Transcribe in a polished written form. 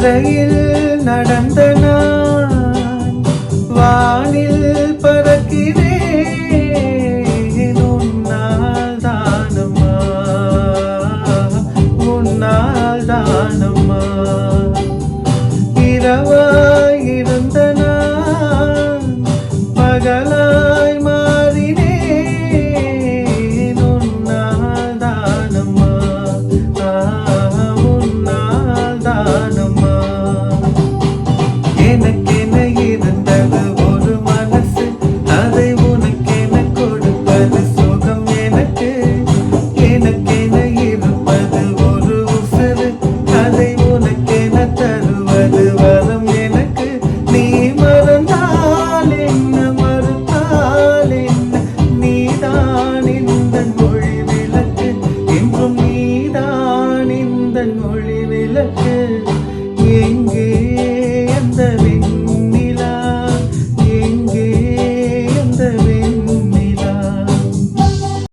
தரையில் நடந்த நான் வானில் பறக்கிறேன் உன்னால் தானம்மா உன்னால் தானம்மா இரவாய் இருந்த நான் பகலாய் மாறினேன் உன்னால் தானம்மா உன்னால் தானம்மா எனக்கென இருந்தது ஒரு மனசு அதை உனக்கென கொடுப்பது சுகம் எனக்கு எனக்கென இருப்பது ஒரு உசுறு அதை உனக்கென தருவது வரம் எனக்கு நீ மறந்தால் என்ன மறுத்தால் என்ன நீதான் இந்த மொழி விளக்கு என்றும் நீதான் இந்த மொழி விளக்கு